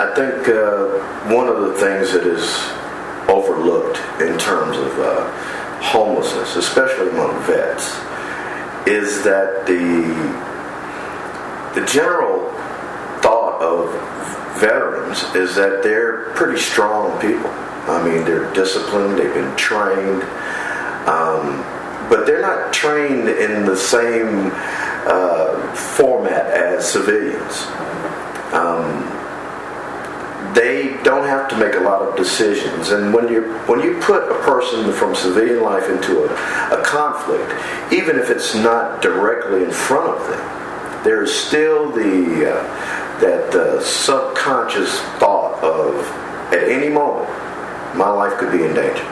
I think one of the things that is overlooked in terms of homelessness, especially among vets, is that the general thought of veterans is that they're pretty strong people. I mean, they're disciplined, they've been trained, but they're not trained in the same format as civilians. They don't have to make a lot of decisions, and when you put a person from civilian life into a conflict, even if it's not directly in front of them, there's still that subconscious thought of, at any moment, my life could be in danger.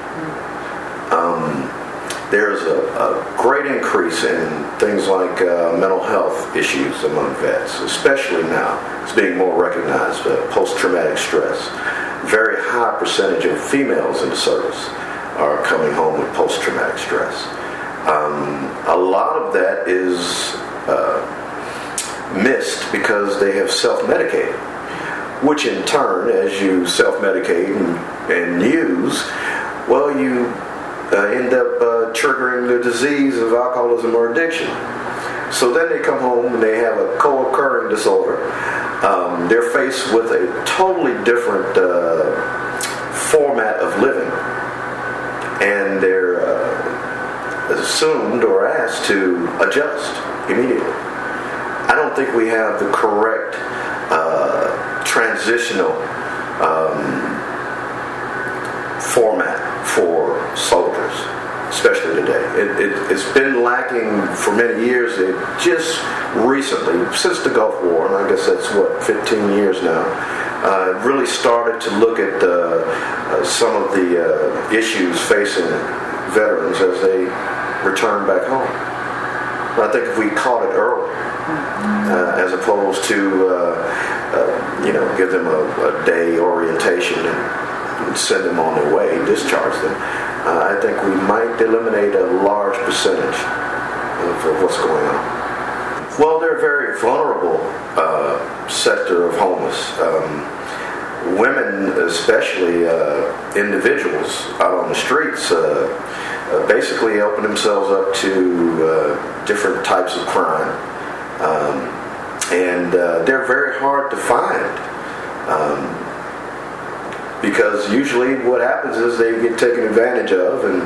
There's a great increase in things like mental health issues among vets, especially now. It's being more recognized, post-traumatic stress. Very high percentage of females in the service are coming home with post-traumatic stress. A lot of that is missed because they have self-medicated, which in turn, as you self-medicate and use, well, you end up triggering the disease of alcoholism or addiction. So then they come home and they have a co-occurring disorder. They're faced with a totally different format of living, and they're assumed or asked to adjust immediately. I don't think we have the correct transitional format for soldiers, especially today. It's been lacking for many years. It just recently, since the Gulf War, and I guess that's 15 years now, really started to look at some of the issues facing veterans as they return back home. I think if we caught it early, as opposed to give them a day orientation and send them on their way, discharge them, I think we might eliminate a large percentage of what's going on. Well, they're a very vulnerable sector of homeless. Women, especially individuals out on the streets, basically open themselves up to different types of crime, and they're very hard to find. Because usually what happens is they get taken advantage of, and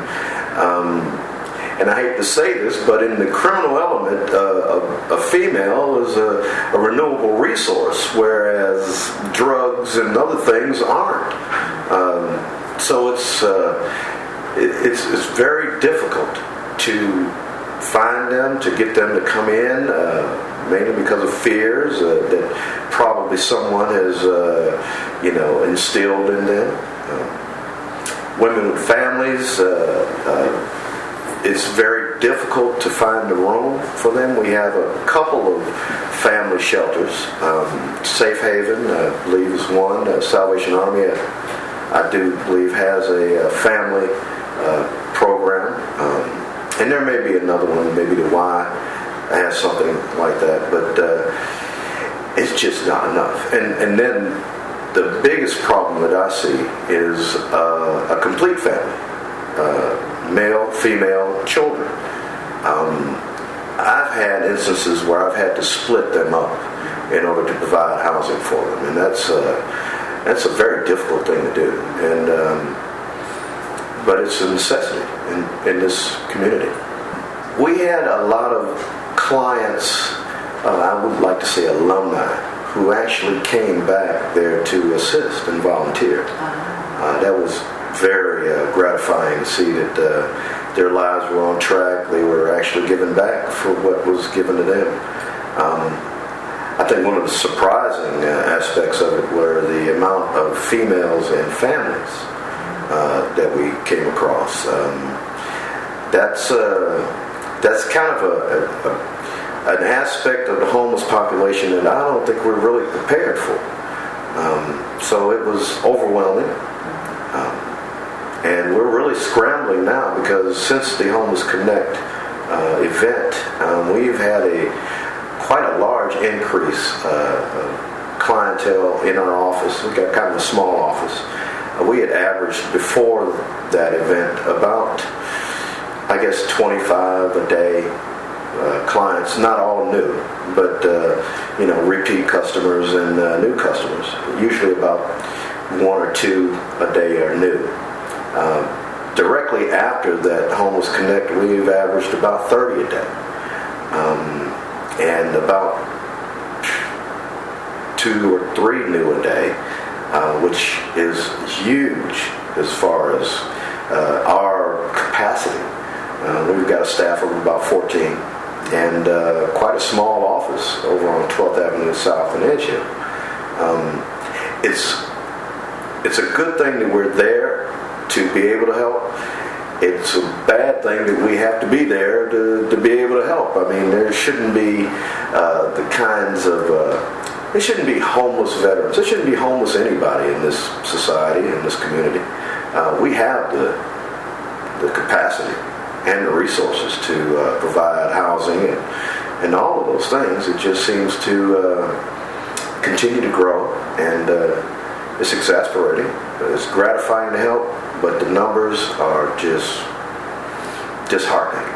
I hate to say this, but in the criminal element, a female is a renewable resource, whereas drugs and other things aren't. So it's very difficult to find them, to get them to come in, mainly because of fears that probably someone has instilled in them. Women with families, it's very difficult to find a room for them. We have a couple of family shelters. Safe Haven, I believe, is one. Salvation Army, I do believe, has a family program. And there may be another one, maybe the Y has something like that, but it's just not enough. And then the biggest problem that I see is a complete family, male, female, children. I've had instances where I've had to split them up in order to provide housing for them, and that's a very difficult thing to do. But it's a necessity in this community. We had a lot of clients, I would like to say alumni, who actually came back there to assist and volunteer. That was very gratifying to see that their lives were on track. They were actually giving back for what was given to them. I think one of the surprising aspects of it were the amount of females and families that we came across. That's kind of an aspect of the homeless population that I don't think we're really prepared for. So it was overwhelming. And we're really scrambling now because since the Homeless Connect event, we've had quite a large increase clientele in our office. We got kind of a small office. We had averaged before that event about, I guess, 25 a day clients, not all new, but repeat customers and new customers. Usually about 1 or 2 a day are new. Directly after that Home was Connect, we've averaged about 30 a day, and about 2 or 3 new a day, which is huge as far as our capacity. We've got a staff of about 14 and quite a small office over on 12th Avenue South in Edgehill. It's a good thing that we're there to be able to help. It's a bad thing that we have to be there to be able to help. I mean, there shouldn't be the kinds of there shouldn't be homeless veterans. There shouldn't be homeless anybody in this society, in this community. We have the capacity and the resources to provide housing and all of those things. It just seems to continue to grow, and it's exasperating. It's gratifying to help, but the numbers are just disheartening.